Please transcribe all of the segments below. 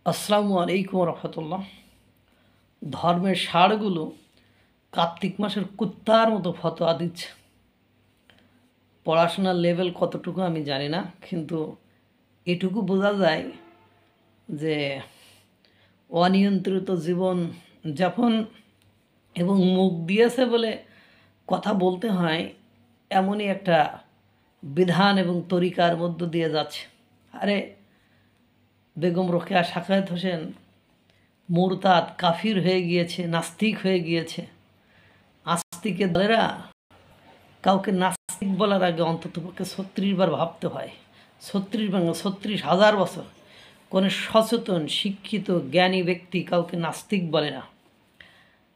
আসসালামু আলাইকুম রহমতুল্লাহ। ধর্মের ষাঁড়গুলো কার্তিক মাসের কুত্তার মতো ফতোয়া দিচ্ছে। পড়াশোনার লেভেল কতটুকু আমি জানি না, কিন্তু এটুকু বোঝা যায় যে অনিয়ন্ত্রিত জীবন যাপন এবং মুখ দিয়েছে বলে কথা বলতে হয় এমনই একটা বিধান এবং তরিকার মধ্য দিয়ে যাচ্ছে। আরে বেগম রোকেয়া সাখায়াত হোসেন মুরতাদ কাফির হয়ে গিয়েছে, নাস্তিক হয়ে গিয়েছে। আস্তিকের দলেরা কাউকে নাস্তিক বলার আগে অন্ততপক্ষে ৩৬ বার ভাবতে হয়। ৩৬,০০০ বছর কোনো সচেতন শিক্ষিত জ্ঞানী ব্যক্তি কাউকে নাস্তিক বলে না।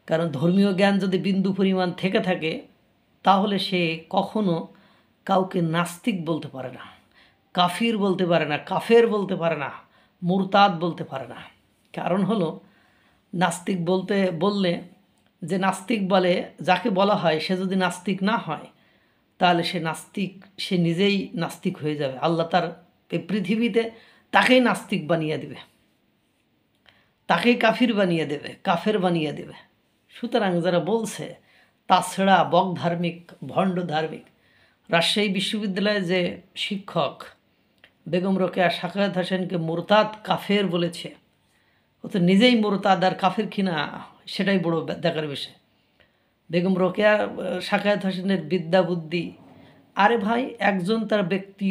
কারণ ধর্মীয় জ্ঞান যদি বিন্দু পরিমাণ থেকে থাকে তাহলে সে কখনো কাউকে নাস্তিক বলতে পারে না, কাফির বলতে পারে না, কাফের বলতে পারে না, মুরতাদ বলতে পারে না। কারণ হলো নাস্তিক বললে যে নাস্তিক বলে যাকে বলা হয় সে যদি নাস্তিক না হয় তাহলে সে নিজেই নাস্তিক হয়ে যাবে। আল্লাহ তার এই পৃথিবীতে তাকেই নাস্তিক বানিয়ে দেবে, তাকেই কাফির বানিয়ে দেবে, কাফের বানিয়ে দেবে। সুতরাং যারা বলছে তাছাড়া বক ধার্মিক, ভণ্ড ধার্মিক, রাজশাহী বিশ্ববিদ্যালয়ে যে শিক্ষক বেগম রোকেয়া সাখায়াত হোসেনকে মুরতাদ কাফের বলেছে, ও তো নিজেই মুরতাদ আর কাফের কিনা সেটাই বড় দেখার বিষয়। বেগম রোকেয়া সাখায়াত হোসেনের বিদ্যা বুদ্ধি, আরে ভাই একজন তার ব্যক্তি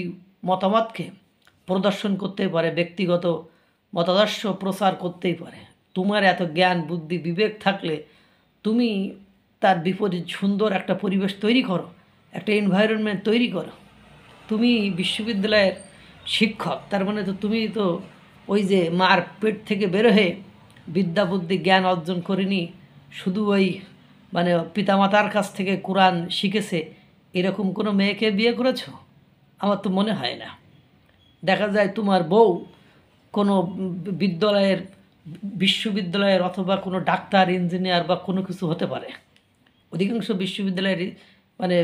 মতামতকে প্রদর্শন করতেই পারে, ব্যক্তিগত মতাদর্শ প্রচার করতেই পারে। তোমার এত জ্ঞান বুদ্ধি বিবেক থাকলে তুমি তার বিপরীত সুন্দর একটা পরিবেশ তৈরি করো, একটা এনভায়রনমেন্ট তৈরি করো। তুমি বিশ্ববিদ্যালয়ের শিক্ষক, তার মানে তো তুমি তো ওই যে মার পেট থেকে বের হয়ে বিদ্যা বুদ্ধি জ্ঞান অর্জন করিনি, শুধু ওই মানে পিতামাতার কাছ থেকে কোরআন শিখেছে এরকম কোনো মেয়েকে বিয়ে করেছো? আমার তো মনে হয় না। দেখা যায় তোমার বউ কোনো বিশ্ববিদ্যালয়ের অথবা কোনো ডাক্তার, ইঞ্জিনিয়ার বা কোনো কিছু হতে পারে। অধিকাংশ বিশ্ববিদ্যালয়ের মানে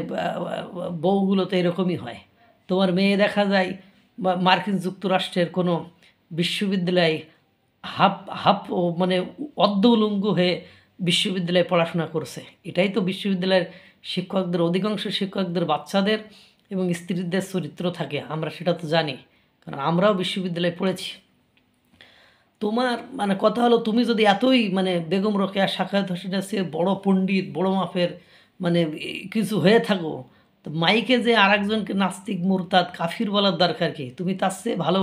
বউগুলো তো এরকমই হয়। তোমার মেয়ে দেখা যায় মার্কিন যুক্তরাষ্ট্রের কোনো বিশ্ববিদ্যালয়ে হাফ হাফ মানে অর্ধ উলঙ্গ হয়ে বিশ্ববিদ্যালয়ে পড়াশোনা করছে। এটাই তো বিশ্ববিদ্যালয়ের শিক্ষকদের, অধিকাংশ শিক্ষকদের বাচ্চাদের এবং স্ত্রীদের চরিত্র থাকে। আমরা সেটা তো জানি, কারণ আমরাও বিশ্ববিদ্যালয়ে পড়েছি। তোমার মানে কথা হলো তুমি যদি এতই মানে বেগম রোকেয়া সাখায়াত হোসেনের চেয়ে বড় পণ্ডিত, বড় মাপের মানে কিছু হয়ে থাকো, তো মাইকে যে আরেকজনকে নাস্তিক মুরতাদ কাফির বলার দরকার কি? তুমি তার চেয়ে ভালো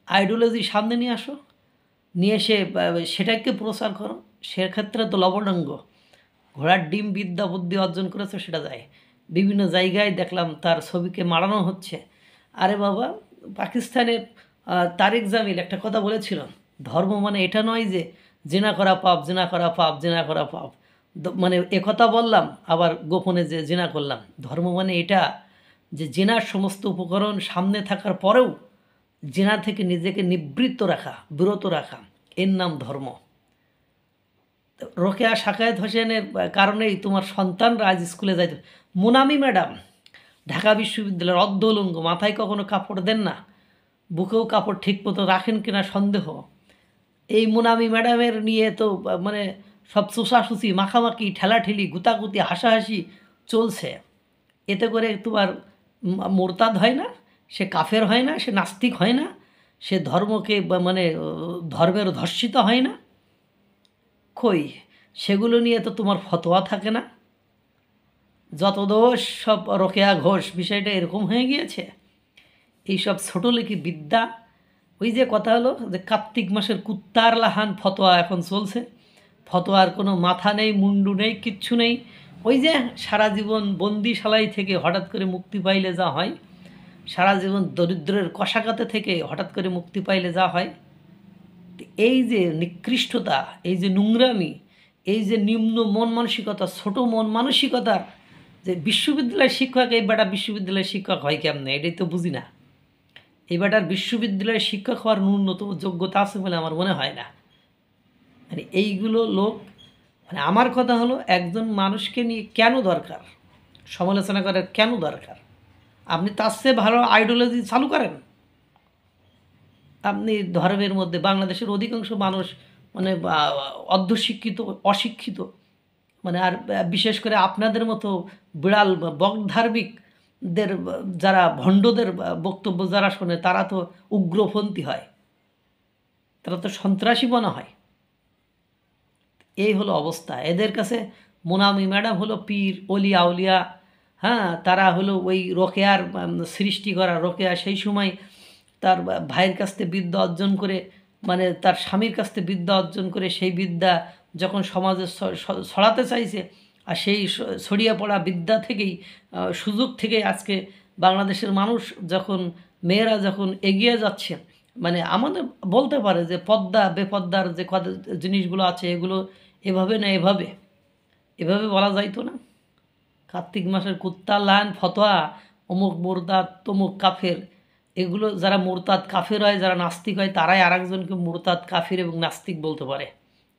আইডিওলজি সামনে নিয়ে আসো, নিয়ে এসে সেটাকে প্রচার করো। সেক্ষেত্রে তো লবণাঙ্গ ঘোড়ার ডিম বিদ্যা বুদ্ধি অর্জন করেছে সেটা যায়। বিভিন্ন জায়গায় দেখলাম তার ছবিকে মারানো হচ্ছে। আরে বাবা, পাকিস্তানের তারেক জামিল একটা কথা বলেছিল, ধর্ম মানে এটা নয় যে জেনা করা পাপ, জেনা করা পাপ, জেনা করা পাপ। মানে একথা বললাম আবার গোপনে যে জেনা করলাম। ধর্ম মানে এটা যে জেনার সমস্ত উপকরণ সামনে থাকার পরেও জেনা থেকে নিজেকে নিবৃত্ত রাখা, বিরত রাখা, এর নাম ধর্ম। রোকেয়া সাখায়াত হোসেনের কারণেই তোমার সন্তানরা আজ স্কুলে যাইতে। মুনামি ম্যাডাম ঢাকা বিশ্ববিদ্যালয়ের অর্ধ উলঙ্গ, মাথায় কখনো কাপড় দেন না, বুকেও কাপড় ঠিক মতো রাখেন কিনা সন্দেহ। এই মুনামি ম্যাডামের নিয়ে তো মানে সব চোষাচুষি, মাখামাখি, ঠেলাঠেলি, গুতাগুতি, হাসাহাসি চলছে। এতে করে তোমার মোরতাদ হয় না, সে কাফের হয় না, সে নাস্তিক হয় না, সে ধর্মকে মানে ধর্মের ধর্ষিত হয় না। কই সেগুলো নিয়ে তো তোমার ফতোয়া থাকে না। যত দোষ সব রোকেয়া ঘোষ, বিষয়টা এরকম হয়ে গিয়েছে। এইসব ছোটোলেখি বিদ্যা, ওই যে কথা হলো যে কার্তিক মাসের কুত্তার লাহান ফতোয়া এখন চলছে। ফতোয়ার কোনো মাথা নেই, মুন্ডু নেই, কিচ্ছু নেই। ওই যে সারা জীবন বন্দিশালাই থেকে হঠাৎ করে মুক্তি পাইলে যা হয়, সারা জীবন দরিদ্রের কষাঘাতে থেকে হঠাৎ করে মুক্তি পাইলে যা হয়, এই যে নিকৃষ্টতা, এই যে নোংরামি, এই যে নিম্ন মন মানসিকতা, ছোট মন মানসিকতা, যে বিশ্ববিদ্যালয়ের শিক্ষক এই বেটা বিশ্ববিদ্যালয়ের শিক্ষক হয় কেমনে, এটাই তো বুঝি না। এই বেটার বিশ্ববিদ্যালয়ের শিক্ষক হওয়ার ন্যূনতম যোগ্যতা আছে বলে আমার মনে হয় না। মানে এইগুলো লোক, মানে আমার কথা হলো একজন মানুষকে নিয়ে কেন দরকার সমালোচনা করার, কেন দরকার? আপনি তার চেয়ে ভালো আইডিওলজি চালু করেন। আপনি ধর্মের মধ্যে বাংলাদেশের অধিকাংশ মানুষ মানে অর্ধশিক্ষিত, অশিক্ষিত, মানে আর বিশেষ করে আপনাদের মতো বিড়াল বকধার্মিকদের যারা ভণ্ডদের বক্তব্য যারা শোনে তারা তো উগ্রপন্থী হয়, তারা তো সন্ত্রাসী মনে হয়। এই হলো অবস্থা। এদের কাছে মোনামি ম্যাডাম হলো পীর, অলি আউলিয়া, হ্যাঁ, তারা হলো ওই রোকেয়ার সৃষ্টি করা। রোকেয়া সেই সময় তার ভাইয়ের কাছ থেকে বিদ্যা অর্জন করে, মানে তার স্বামীর কাছ থেকে বিদ্যা অর্জন করে সেই বিদ্যা যখন সমাজে ছড়াতে চাইছে, আর সেই ছড়িয়ে পড়া বিদ্যা থেকেই সুযোগ থেকেই আজকে বাংলাদেশের মানুষ যখন মেয়েরা যখন এগিয়ে যাচ্ছে, মানে আমাদের বলতে পারে যে পদ্মা বেপদ্মার যে জিনিসগুলো আছে এগুলো এভাবে না এভাবে বলা যাইতো না। কার্তিক মাসের কুত্তা লান ফতোয়া, অমুক মুরতাদ তমুক কাফের, এগুলো যারা মুরতাদ কাফের হয়, যারা নাস্তিক হয়, তারাই আরেকজনকে মুরতাদ কাফির এবং নাস্তিক বলতে পারে।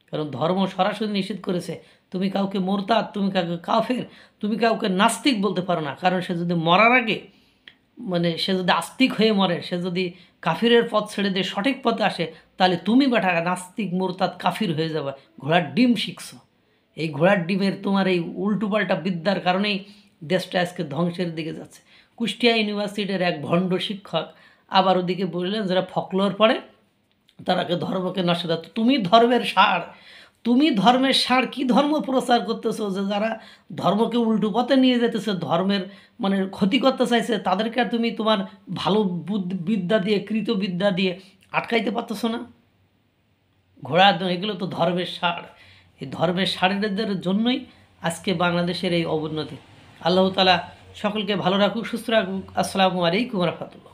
কারণ ধর্ম সরাসরি নিষেধ করেছে, তুমি কাউকে মুরতাদ, তুমি কাউকে কাফের, তুমি কাউকে নাস্তিক বলতে পারো না। কারণ সে যদি মরার আগে, মানে সে যদি আস্তিক হয়ে মরে, সে যদি কাফিরের পথ ছেড়ে দিয়ে সঠিক পথে আসে, তাহলে তুমি বেটা নাস্তিক মুরতাদ কাফির হয়ে যাবে। ঘোড়ার ডিম শিখছো। এই ঘোড়ার ডিমের তোমার এই উল্টোপাল্টা বিদ্যার কারণেই দেশটা আজকে ধ্বংসের দিকে যাচ্ছে। কুষ্টিয়া ইউনিভার্সিটির এক ভণ্ড শিক্ষক আবার ওদিকে বললেন যারা ফকলোর পড়ে তারাকে ধর্মকে নষ্ট। তুমি ধর্মের সার, তুমি ধর্মের সার কী ধর্ম প্রচার করতেছো যে যারা ধর্মকে উল্টো পথে নিয়ে যেতেছে, ধর্মের মানে ক্ষতি করতে চাইছে, তাদেরকে তুমি তোমার ভালো বিদ্যা দিয়ে, কৃতবিদ্যা দিয়ে আটকাইতে পারতেছো না? ঘোড়া এগুলো তো ধর্মের সার। এই ধর্মের সারেদের জন্যই আজকে বাংলাদেশের এই অবনতি। আল্লাহ তাআলা সকলকে ভালো রাখুক, সুস্থ রাখুক। আসসালামু আলাইকুম রহমতুল্লাহ।